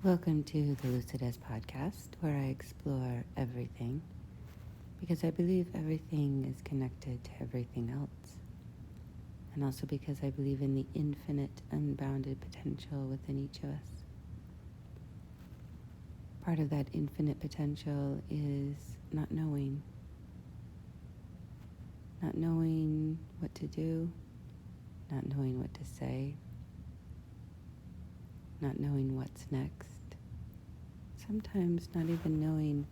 Welcome to the Lucidez podcast, where I explore everything because I believe everything is connected to everything else, and also because I believe in the infinite, unbounded potential within each of us. Part of that infinite potential is not knowing what to do, not knowing what to say, not knowing what's next, sometimes not even knowing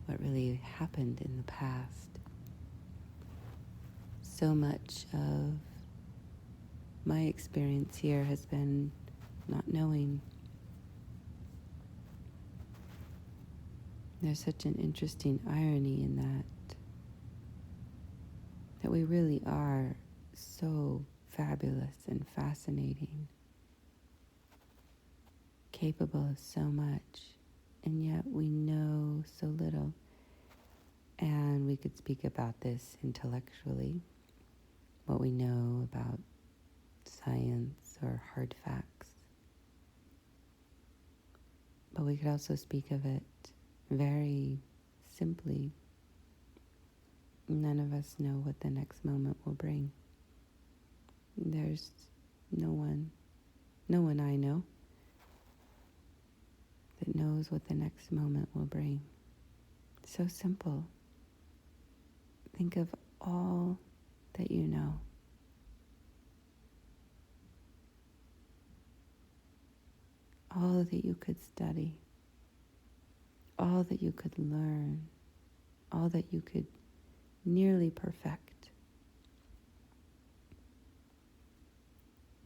what really happened in the past. So much of my experience here has been not knowing. There's such an interesting irony in that we really are so fabulous and fascinating, capable of so much, and yet we know so little. And we could speak about this intellectually, what we know about science or hard facts. But we could also speak of it very simply. None of us know what the next moment will bring. There's no one I know that knows what the next moment will bring. So simple. Think of all that you know. All that you could study. All that you could learn. All that you could nearly perfect.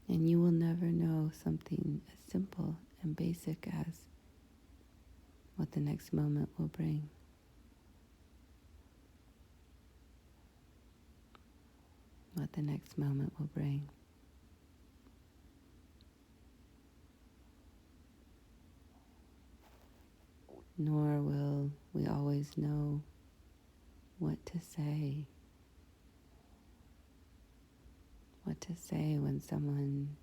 And you will never know something as simple and basic as what the next moment will bring. What the next moment will bring. Nor will we always know what to say. What to say when someone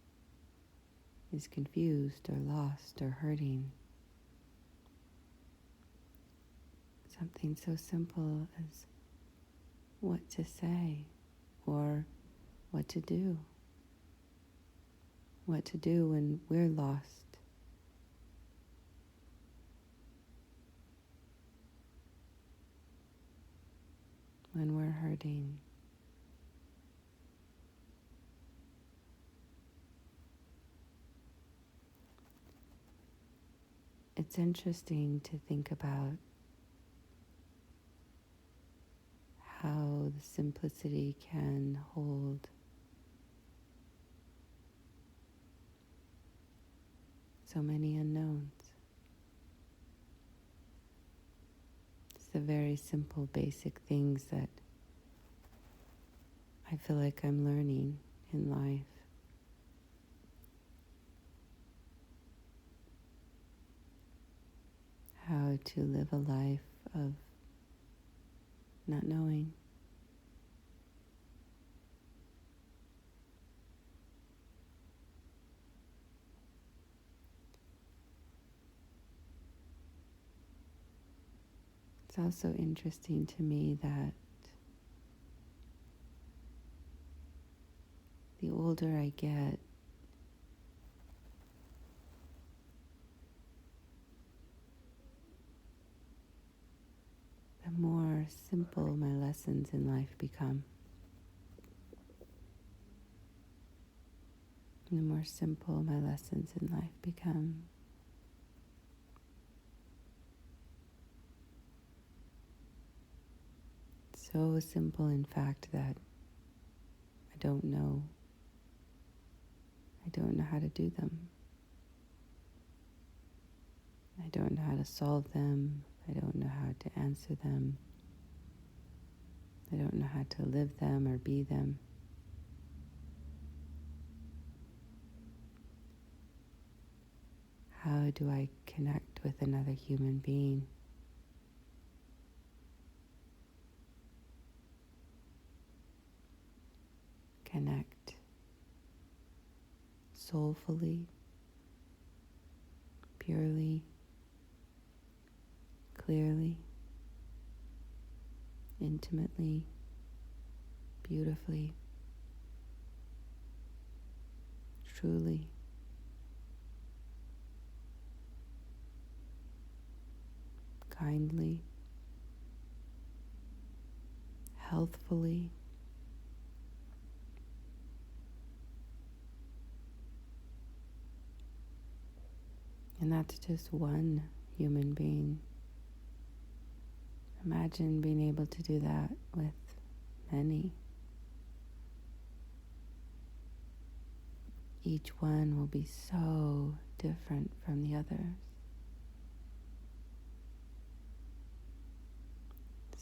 is confused or lost or hurting. Something so simple as what to say or what to do. What to do when we're lost. When we're hurting. It's interesting to think about how the simplicity can hold so many unknowns. It's the very simple, basic things that I feel like I'm learning in life. How to live a life of not knowing. It's also interesting to me that the older I get, the more simple my lessons in life become. The more simple my lessons in life become. So simple, in fact, that I don't know how to do them. I don't know how to solve them. I don't know how to answer them. I don't know how to live them or be them. How do I connect with another human being? Connect soulfully, purely, clearly, intimately, beautifully, truly. Kindly, healthfully, and that's just one human being. Imagine being able to do that with many. Each one will be so different from the others.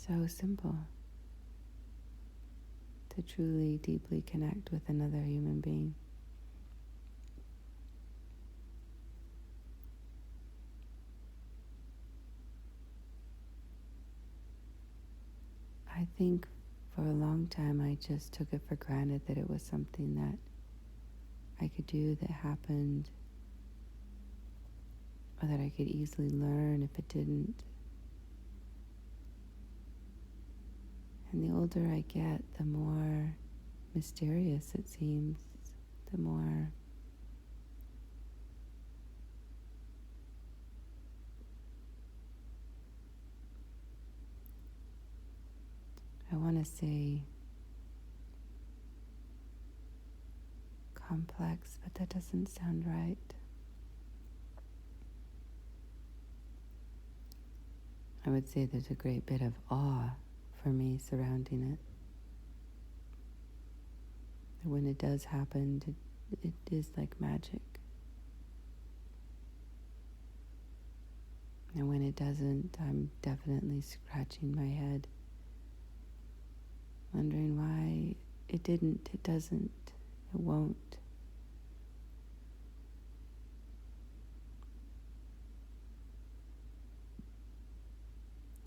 So simple to truly, deeply connect with another human being. I think for a long time I just took it for granted that it was something that I could do, that happened, or that I could easily learn if it didn't. And the older I get, the more mysterious it seems, the more I want to say complex, but that doesn't sound right. I would say there's a great bit of awe for me surrounding it. That when it does happen, it is like magic. And when it doesn't, I'm definitely scratching my head, wondering why it didn't, it doesn't, it won't.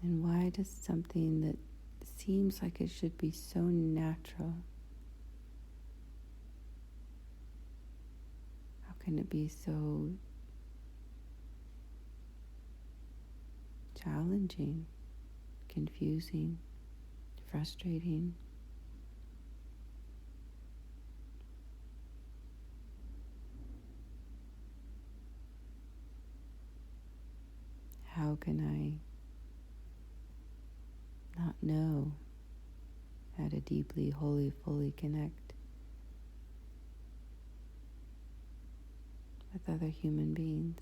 And why does something that seems like it should be so natural, how can it be so challenging, confusing, frustrating? How can I not know how to deeply, wholly, fully connect with other human beings?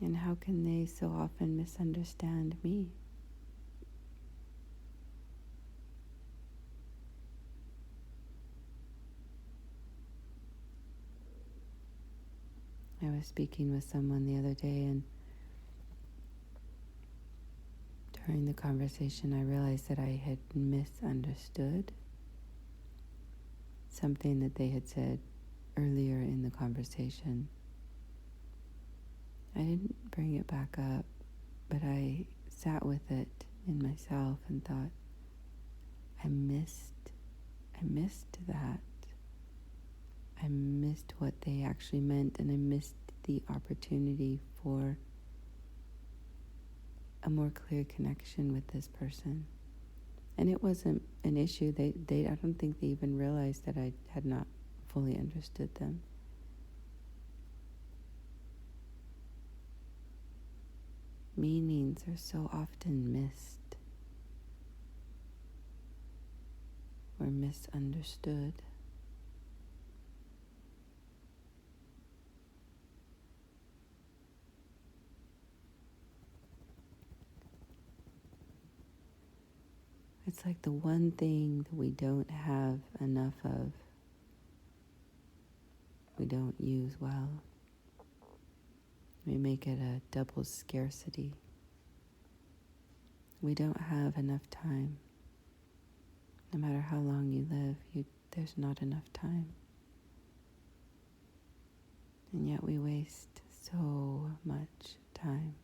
And how can they so often misunderstand me? I was speaking with someone the other day, and during the conversation I realized that I had misunderstood something that they had said earlier in the conversation. I didn't bring it back up, but I sat with it in myself and thought, I missed that. I missed what they actually meant, and I missed the opportunity for a more clear connection with this person. And it wasn't an issue. I don't think they even realized that I had not fully understood them. Meanings are so often missed or misunderstood. It's like the one thing that we don't have enough of, we don't use well. We make it a double scarcity. We don't have enough time. No matter how long you live, there's not enough time. And yet we waste so much time.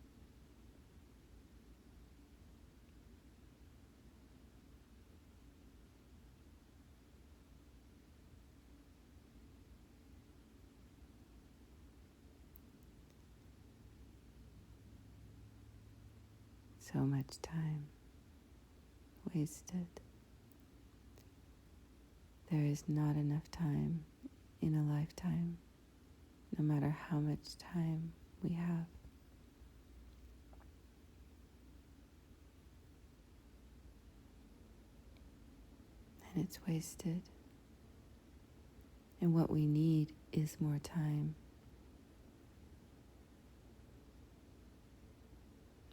So much time wasted. There is not enough time in a lifetime, no matter how much time we have. And it's wasted. And what we need is more time.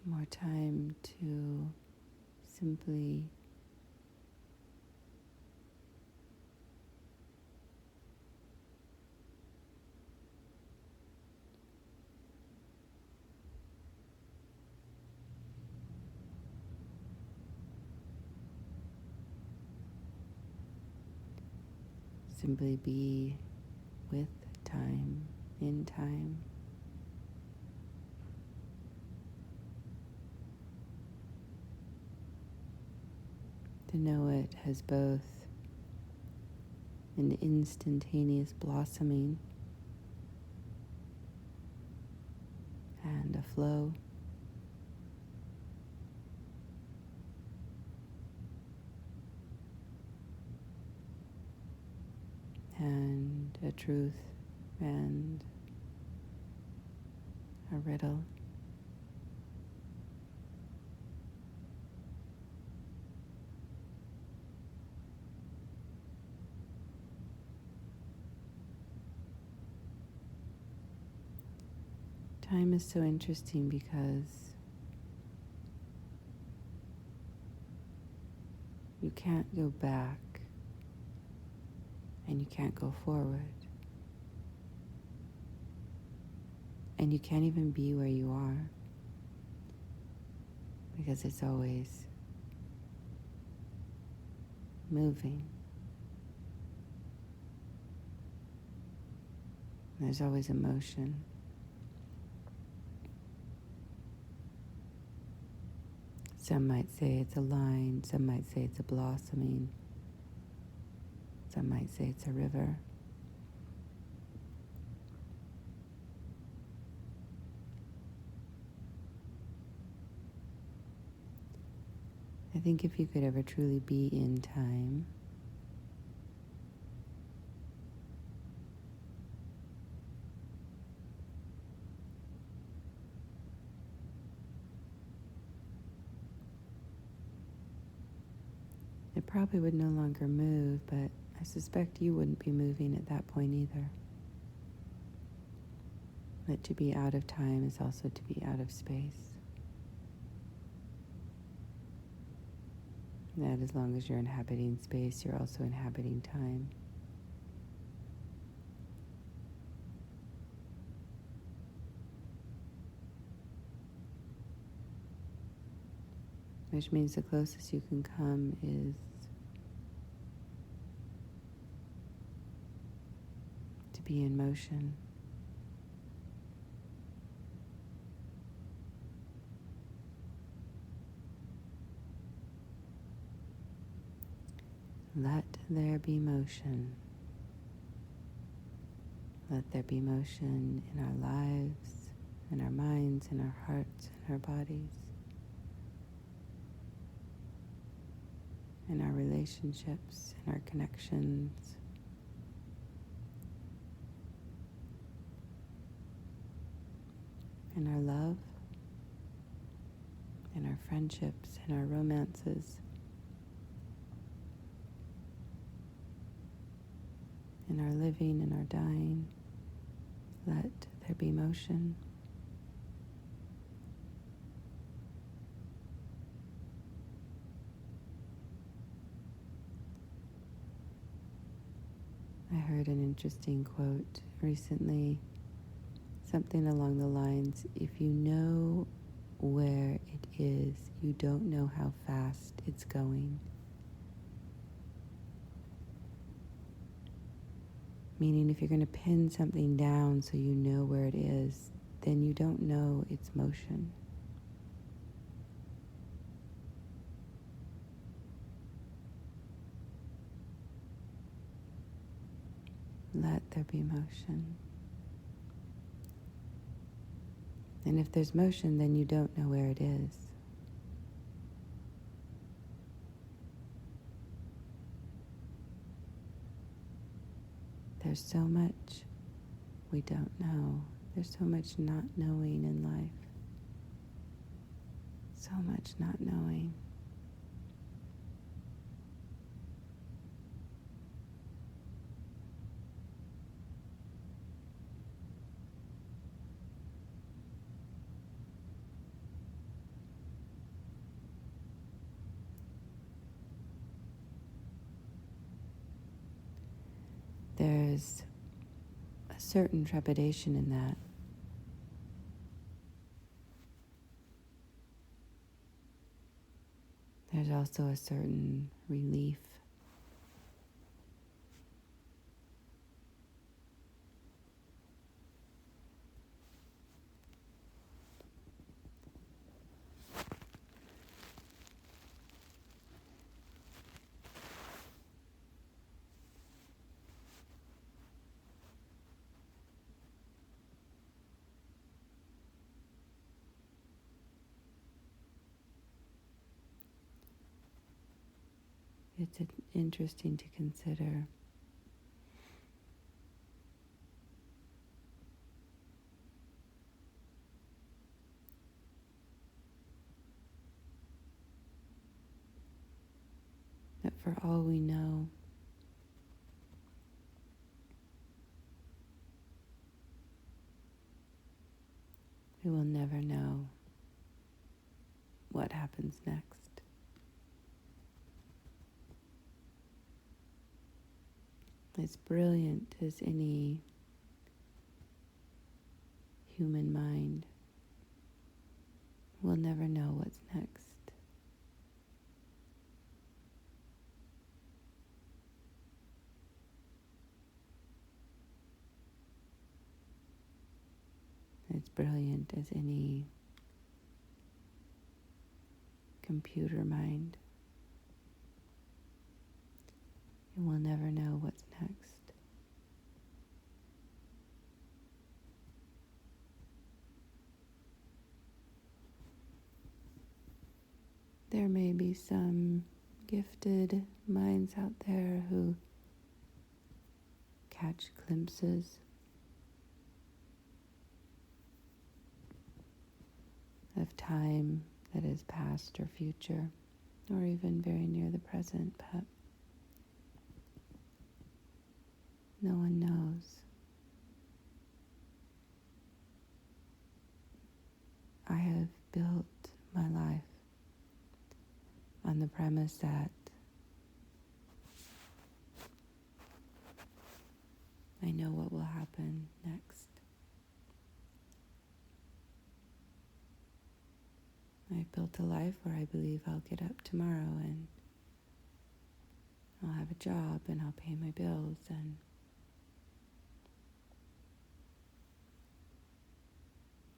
More time to simply be with time, in time. To know it as both an instantaneous blossoming and a flow. And a truth and a riddle. Time is so interesting because you can't go back and you can't go forward. And you can't even be where you are because it's always moving. There's always emotion. Some might say it's a line, some might say it's a blossoming, some might say it's a river. I think if you could ever truly be in time, it probably would no longer move, but I suspect you wouldn't be moving at that point either. But to be out of time is also to be out of space. That as long as you're inhabiting space, you're also inhabiting time. Which means the closest you can come is to be in motion. Let there be motion. Let there be motion in our lives, in our minds, in our hearts, in our bodies, in our relationships, in our connections. In our love, in our friendships, in our romances, in our living, in our dying. Let there be motion. I heard an interesting quote recently, something along the lines, if you know where it is, you don't know how fast it's going. Meaning if you're going to pin something down so you know where it is, then you don't know its motion. Let there be motion. And if there's motion, then you don't know where it is. There's so much we don't know. There's so much not knowing in life. So much not knowing. There's a certain trepidation in that. There's also a certain relief. It's interesting to consider. That for all we know, we will never know what happens next. As brilliant as any human mind, we'll never know what's next. As brilliant as any computer mind, you will never know what's next. There may be some gifted minds out there who catch glimpses of time that is past or future, or even very near the present, but no one knows. I have built my life on the premise that I know what will happen next. I've built a life where I believe I'll get up tomorrow and I'll have a job and I'll pay my bills and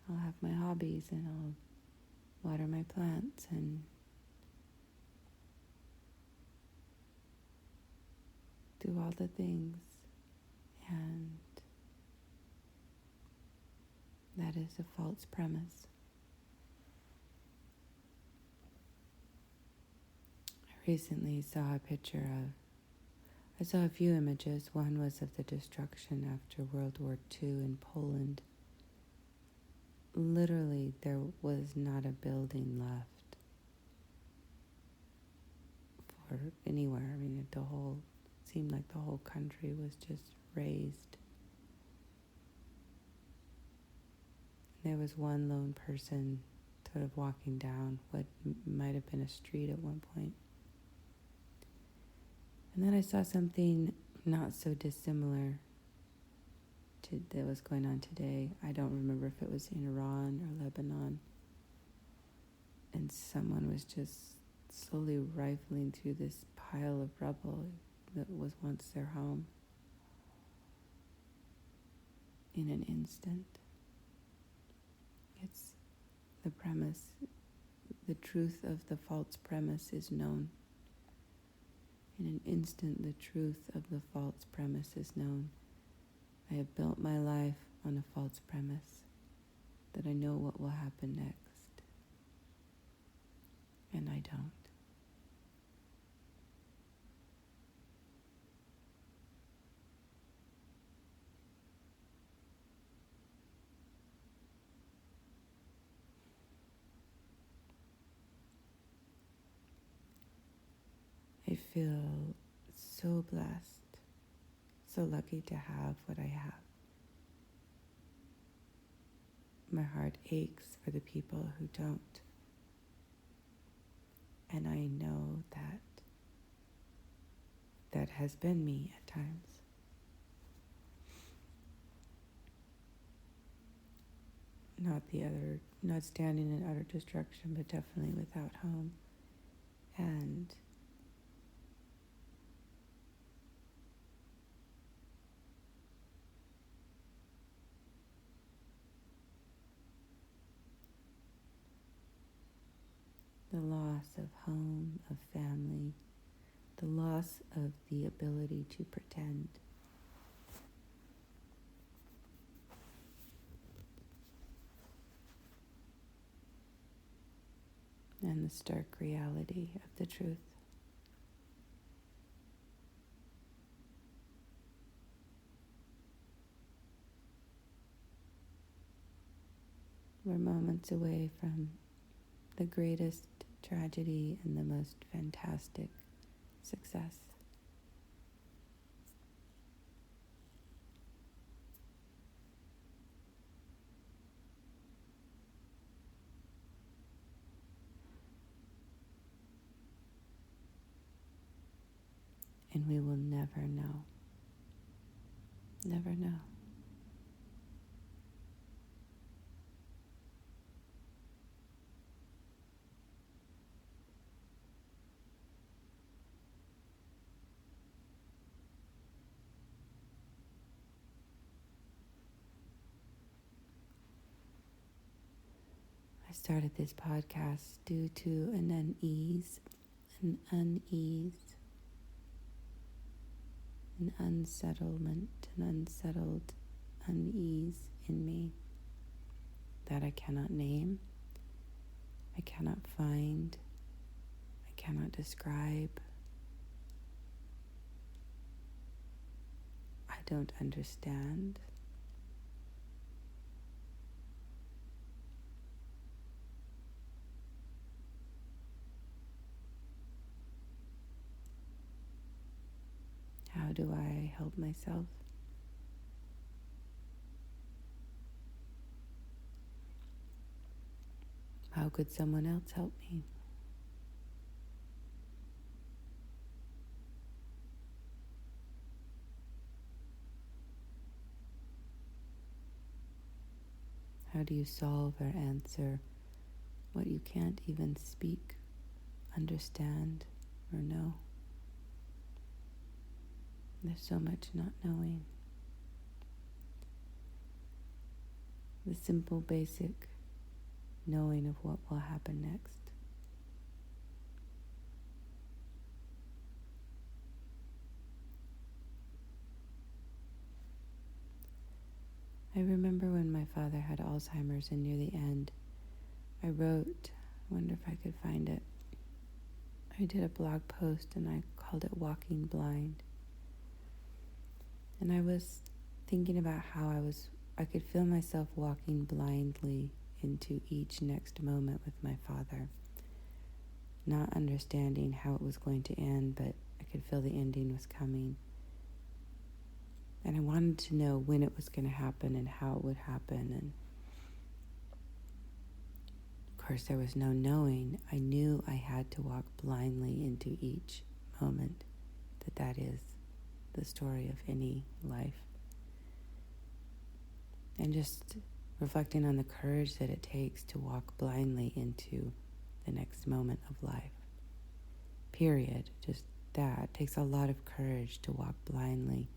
I'll have my hobbies and I'll water my plants and do all the things. And that is a false premise. I recently saw a picture I saw a few images. One was of the destruction after World War II in Poland. Literally, there was not a building left for anywhere. I mean, seemed like the whole country was just razed. There was one lone person sort of walking down what might have been a street at one point. And then I saw something not so dissimilar that was going on today. I don't remember if it was in Iran or Lebanon. And someone was just slowly rifling through this pile of rubble that was once their home in an instant. It's the premise. The truth of the false premise is known. In an instant, the truth of the false premise is known. I have built my life on a false premise that I know what will happen next. And I don't. feel so blessed, so lucky to have what I have. My heart aches for the people who don't. And I know that that has been me at times. Not standing in utter destruction, but definitely without home. And the loss of home, of family, the loss of the ability to pretend. And the stark reality of the truth. We're moments away from the greatest tragedy and the most fantastic success. And we will never know. Never know. I started this podcast due to an unease, an unsettlement, an unsettled unease in me that I cannot name, I cannot find, I cannot describe. I don't understand. How do I help myself? How could someone else help me? How do you solve or answer what you can't even speak, understand, or know? There's so much not knowing. The simple, basic knowing of what will happen next. I remember when my father had Alzheimer's and near the end, I wrote, I wonder if I could find it. I did a blog post and I called it Walking Blind. And I was thinking about how I could feel myself walking blindly into each next moment with my father, not understanding how it was going to end, but I could feel the ending was coming. And I wanted to know when it was going to happen and how it would happen. And of course, there was no knowing. I knew I had to walk blindly into each moment, that is the story of any life. And just reflecting on the courage that it takes to walk blindly into the next moment of life. Period. Just that. It takes a lot of courage to walk blindly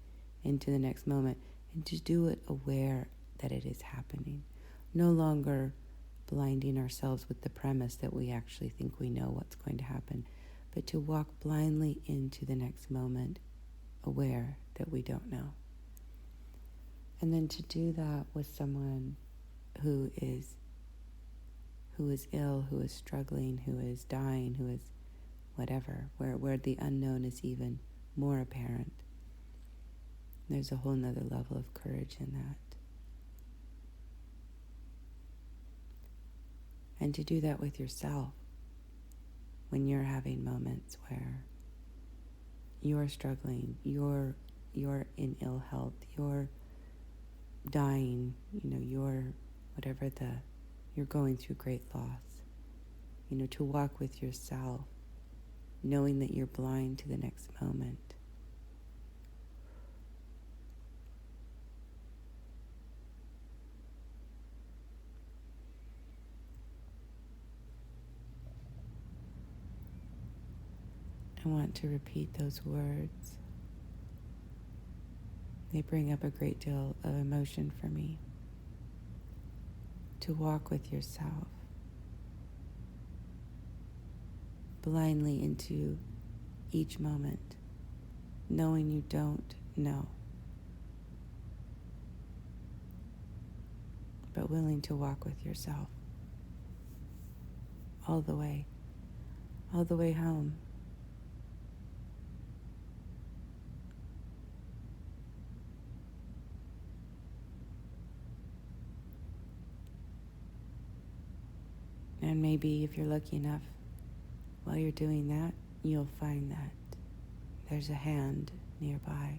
into the next moment and to do it aware that it is happening. No longer blinding ourselves with the premise that we actually think we know what's going to happen, but to walk blindly into the next moment aware that we don't know. And then to do that with someone who is ill, who is struggling, who is dying, who is whatever, where the unknown is even more apparent. There's a whole nother level of courage in that. And to do that with yourself when you're having moments where you're struggling, you're in ill health, you're dying, you're you're going through great loss. To walk with yourself, knowing that you're blind to the next moment. I want to repeat those words. They bring up a great deal of emotion for me. To walk with yourself, blindly into each moment, knowing you don't know, but willing to walk with yourself all the way home. And maybe if you're lucky enough, while you're doing that, you'll find that there's a hand nearby.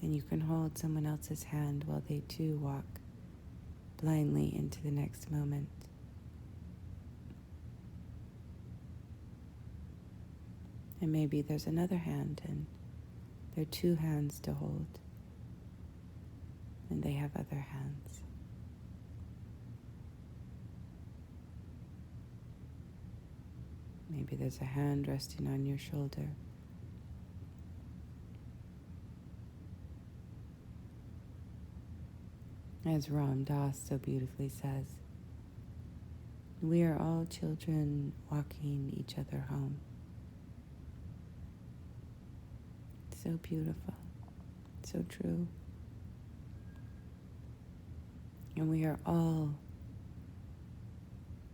And you can hold someone else's hand while they too walk blindly into the next moment. And maybe there's another hand, and there are two hands to hold, and they have other hands. Maybe there's a hand resting on your shoulder. As Ram Dass so beautifully says, we are all children walking each other home. So beautiful, so true. And we are all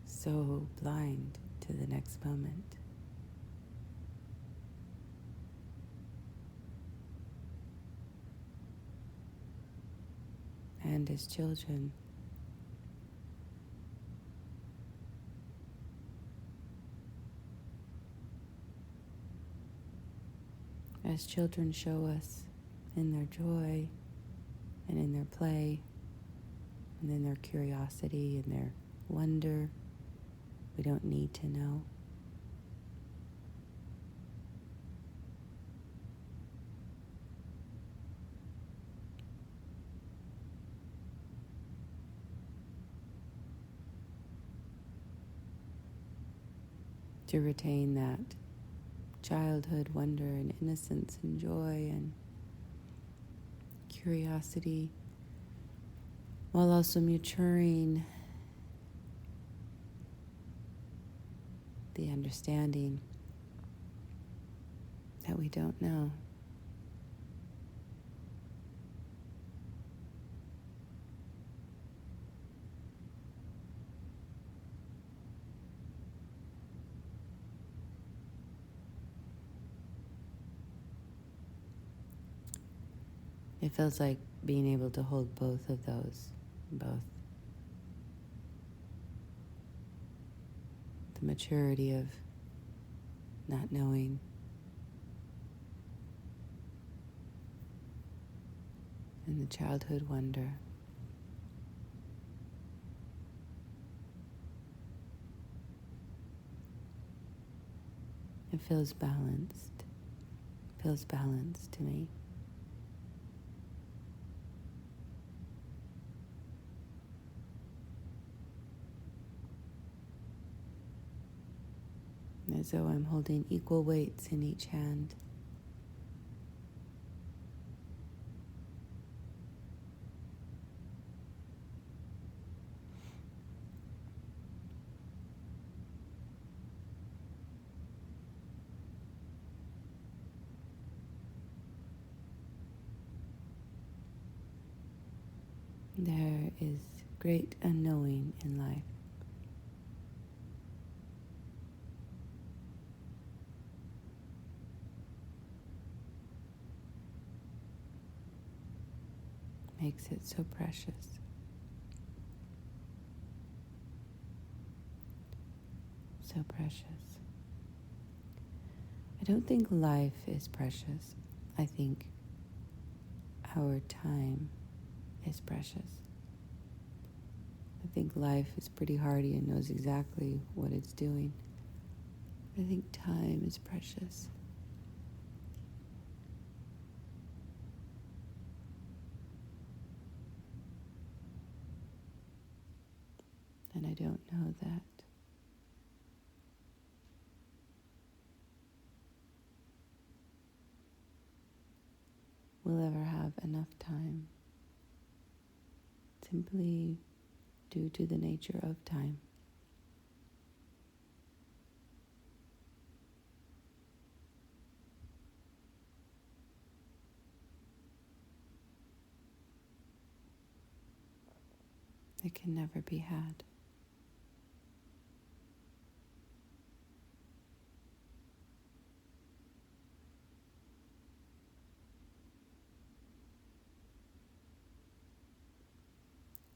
so blind to the next moment. And as children, show us in their joy and in their play and in their curiosity and their wonder, we don't need to know. To retain that childhood wonder and innocence and joy and curiosity, while also maturing the understanding that we don't know. It feels like being able to hold both of those, both the maturity of not knowing and the childhood wonder. It feels balanced to me. As though I'm holding equal weights in each hand. There is great unknowing in life. Makes it so precious. So precious. I don't think life is precious. I think our time is precious. I think life is pretty hardy and knows exactly what it's doing. I think time is precious. And I don't know that we'll ever have enough time, simply due to the nature of time. It can never be had.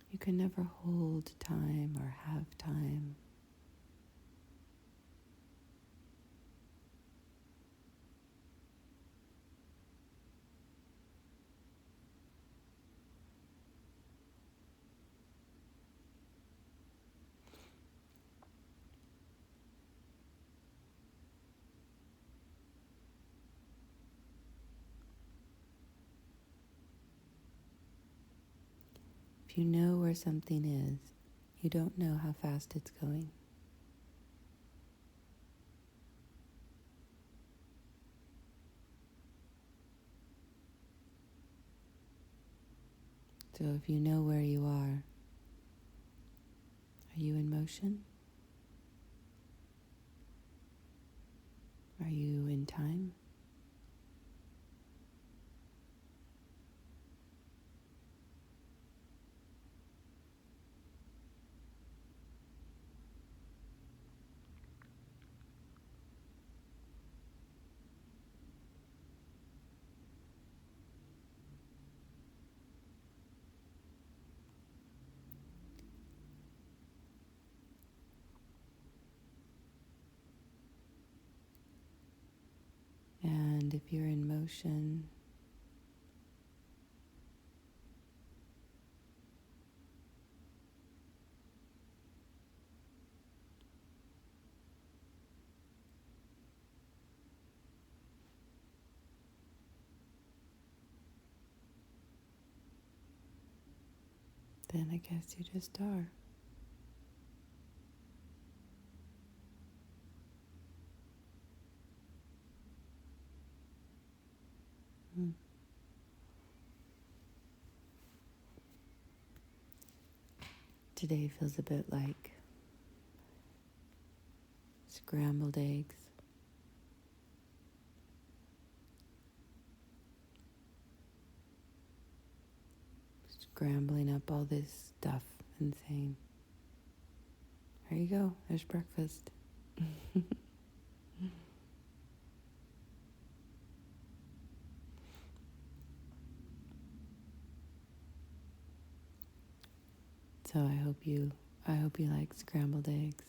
You can never hold time or have time. If you know where something is, you don't know how fast it's going. So if you know where you are you in motion? Are you in time? And if you're in motion, then I guess you just are. Hmm. Today feels a bit like scrambled eggs. Scrambling up all this stuff and saying, there you go, there's breakfast. So I hope you like scrambled eggs.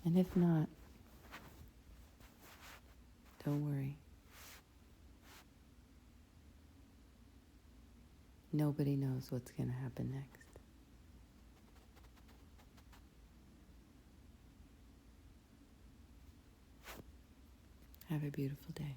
And if not, don't worry. Nobody knows what's going to happen next. Have a beautiful day.